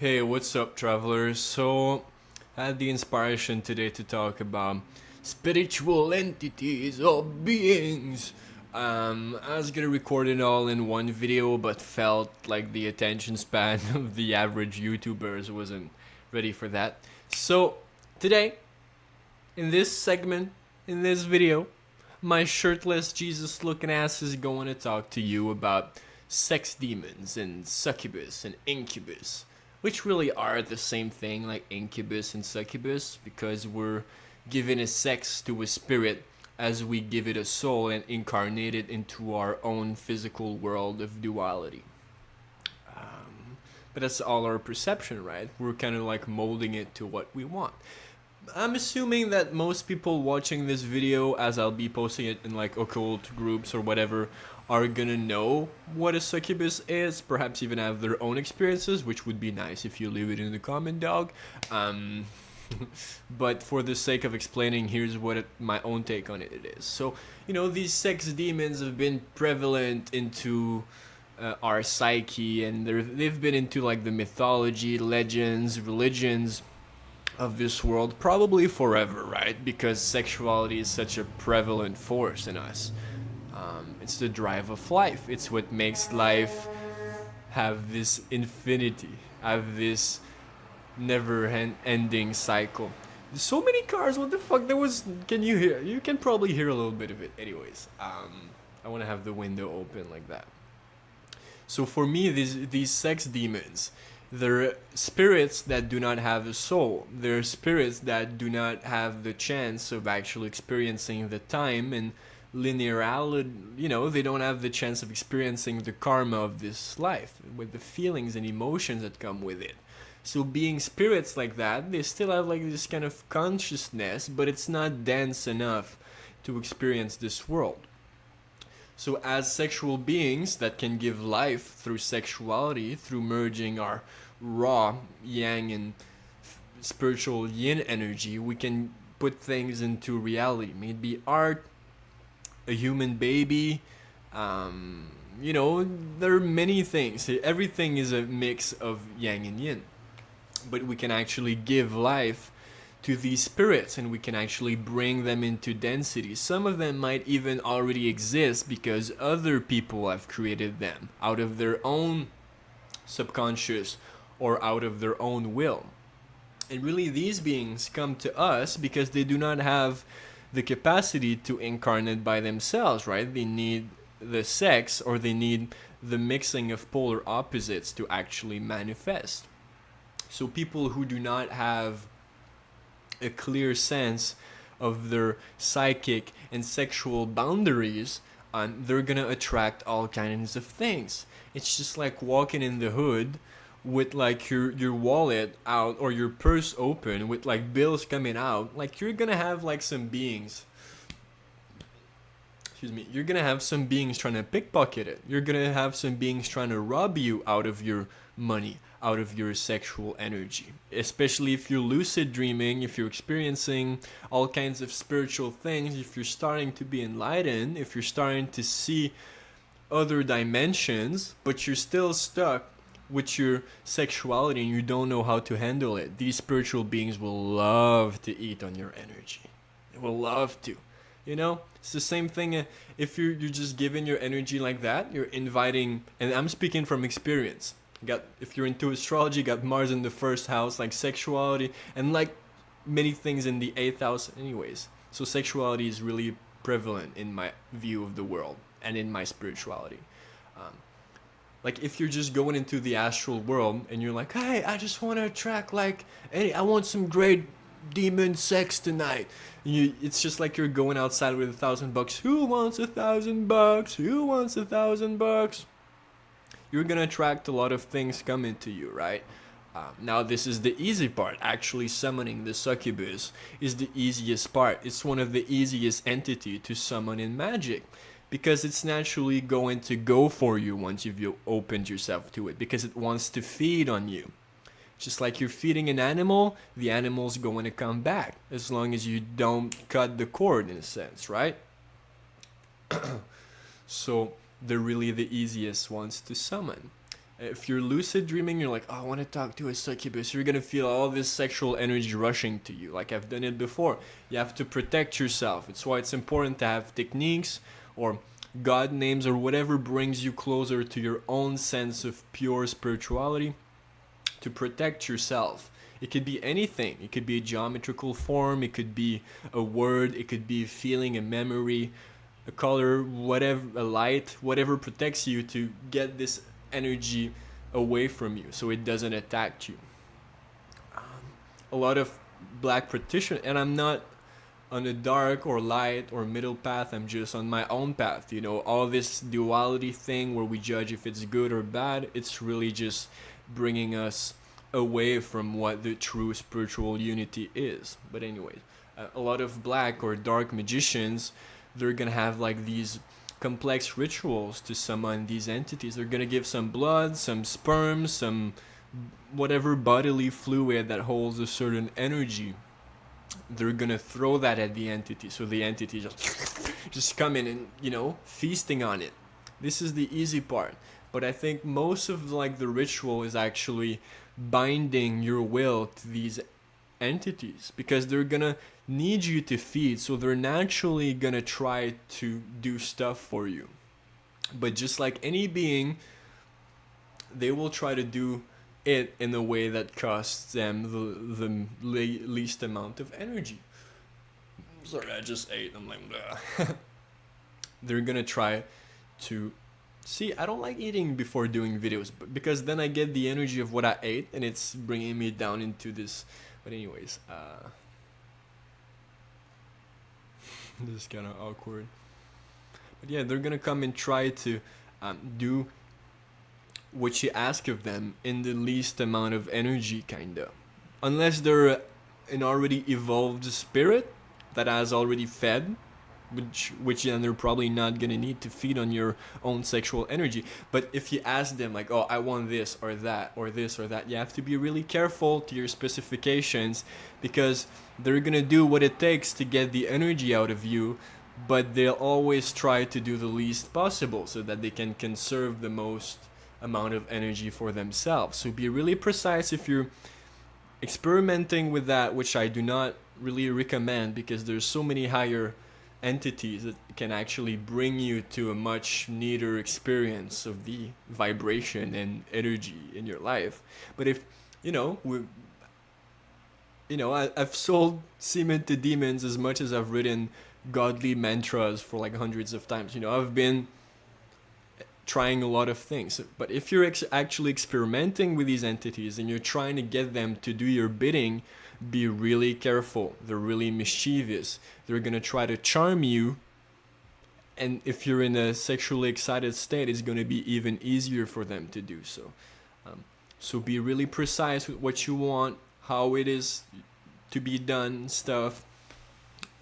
Hey, what's up, travelers? So, I had the inspiration today to talk about spiritual entities or beings. I was gonna record it all in one video, but felt like the attention span of the average YouTubers wasn't ready for that. So, today, in this segment, in this video, my shirtless Jesus looking ass is going to talk to you about sex demons and succubus and incubus, which really are the same thing, like incubus and succubus, because we're giving a sex to a spirit as we give it a soul and incarnate it into our own physical world of duality. But that's all our perception, right? We're kind of like molding it to what we want. I'm assuming that most people watching this video, as I'll be posting it in like occult groups or whatever, are gonna know what a succubus is, perhaps even have their own experiences, which would be nice if you leave it in the comment, dog. But for the sake of explaining, here's my own take on it is. So, these sex demons have been prevalent into our psyche, and they've been into like the mythology, legends, religions of this world probably forever, right? Because sexuality is such a prevalent force in us. It's the drive of life. It's what makes life have this infinity, have this never-ending cycle. So many cars. What the fuck? Can you hear? You can probably hear a little bit of it. Anyways, I want to have the window open like that. So for me, these sex demons, they're spirits that do not have a soul. They're spirits that do not have the chance of actually experiencing the time and linearity. They don't have the chance of experiencing the karma of this life with the feelings and emotions that come with it. So being spirits like that, they still have like this kind of consciousness, but it's not dense enough to experience this world. So as sexual beings that can give life through sexuality, through merging our raw yang and spiritual yin energy, we can put things into reality. Maybe art, a human baby, there are many things. Everything is a mix of yang and yin. But we can actually give life to these spirits, and we can actually bring them into density. Some of them might even already exist because other people have created them out of their own subconscious or out of their own will. And really, these beings come to us because they do not have the capacity to incarnate by themselves, right? They need the sex, or they need the mixing of polar opposites to actually manifest. So people who do not have a clear sense of their psychic and sexual boundaries, they're gonna attract all kinds of things. It's just like walking in the hood with like your wallet out or your purse open with like bills coming out. Like you're gonna have like some beings, you're gonna have some beings trying to pickpocket it. You're gonna have some beings trying to rob you out of your money, out of your sexual energy. Especially if you're lucid dreaming, if you're experiencing all kinds of spiritual things, if you're starting to be enlightened, if you're starting to see other dimensions, but you're still stuck with your sexuality and you don't know how to handle it. These spiritual beings will love to eat on your energy. They will love to. It's the same thing if you're just giving your energy like that, you're inviting, and I'm speaking from experience. If you're into astrology, got Mars in the first house, like sexuality, and like many things in the 8th house anyways. So sexuality is really prevalent in my view of the world and in my spirituality. Like if you're just going into the astral world and you're like, hey, I just want to attract I want some great demon sex tonight. It's just like you're going outside with $1,000. Who wants $1,000? Who wants $1,000? You're gonna attract a lot of things coming to you, right? Now this is the easy part. Actually summoning the succubus is the easiest part. It's one of the easiest entity to summon in magic, because it's naturally going to go for you once you've opened yourself to it, because it wants to feed on you. Just like you're feeding an animal, the animal's going to come back as long as you don't cut the cord, in a sense, right? So they're really the easiest ones to summon. If you're lucid dreaming, you're like, oh, I want to talk to a succubus. You're gonna feel all this sexual energy rushing to you. Like I've done it before. You have to protect yourself. It's why it's important to have techniques or God names or whatever brings you closer to your own sense of pure spirituality to protect yourself. It could be anything. It could be a geometrical form. It could be a word. It could be a feeling, a memory, a color, whatever, a light, whatever protects you to get this energy away from you so it doesn't attack you. A lot of black practitioners, and I'm not on a dark or light or middle path, I'm just on my own path. You know, all this duality thing where we judge if it's good or bad, it's really just bringing us away from what the true spiritual unity is. But anyways, a lot of black or dark magicians, they're gonna have like these complex rituals to summon these entities. They're gonna give some blood, some sperm, some whatever bodily fluid that holds a certain energy. They're gonna throw that at the entity, so the entity just come in and, you know, feasting on it. This is the easy part, but I think most of like the ritual is actually binding your will to these entities, because they're gonna need you to feed, so they're naturally gonna try to do stuff for you. But just like any being, they will try to do it in a way that costs them the least amount of energy. Sorry, I just ate. I'm like, they're gonna try to see. I don't like eating before doing videos, but because then I get the energy of what I ate, and it's bringing me down into this. But anyways, this is kind of awkward. But yeah, they're gonna come and try to do what you ask of them in the least amount of energy, kinda. Unless they're an already evolved spirit that has already fed, which then they're probably not gonna need to feed on your own sexual energy. But if you ask them like, oh, I want this or that or this or that, you have to be really careful to your specifications, because they're gonna do what it takes to get the energy out of you, but they'll always try to do the least possible so that they can conserve the most amount of energy for themselves. So be really precise if you're experimenting with that, which I do not really recommend, because there's so many higher entities that can actually bring you to a much neater experience of the vibration and energy in your life. But if I've sold semen to demons as much as I've written godly mantras for like hundreds of times. I've been trying a lot of things. But if you're actually experimenting with these entities and you're trying to get them to do your bidding, be really careful. They're really mischievous. They're going to try to charm you. And if you're in a sexually excited state, it's going to be even easier for them to do so. So be really precise with what you want, how it is to be done, stuff.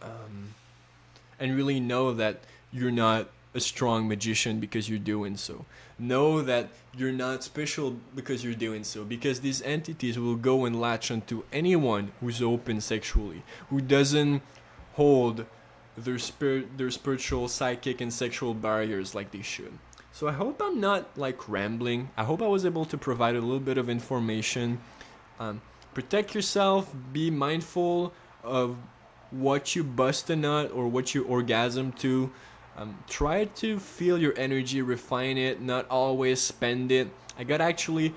And really know that you're not a strong magician because you're doing so. Know that you're not special because you're doing so, because these entities will go and latch onto anyone who's open sexually, who doesn't hold their spiritual, psychic, and sexual barriers like they should. So I hope I'm not like rambling. I hope I was able to provide a little bit of information. Protect yourself. Be mindful of what you bust a nut or what you orgasm to. Try to feel your energy, refine it, not always spend it. I got actually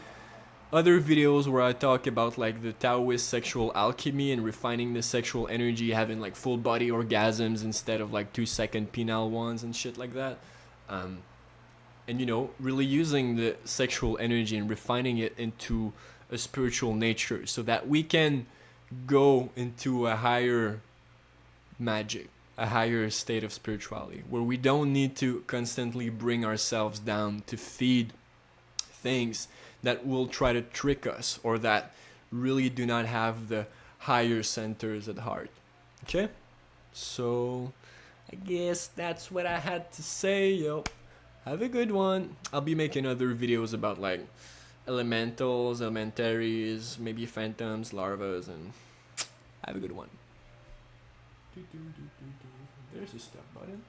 other videos where I talk about like the Taoist sexual alchemy and refining the sexual energy, having like full body orgasms instead of like 2-second penile ones and shit like that. And really using the sexual energy and refining it into a spiritual nature so that we can go into a higher magic, a higher state of spirituality, where we don't need to constantly bring ourselves down to feed things that will try to trick us or that really do not have the higher centers at heart. Okay? So I guess that's what I had to say, yo. Have a good one. I'll be making other videos about like elementals, elementaries, maybe phantoms, larvas, and have a good one. There's a stop button.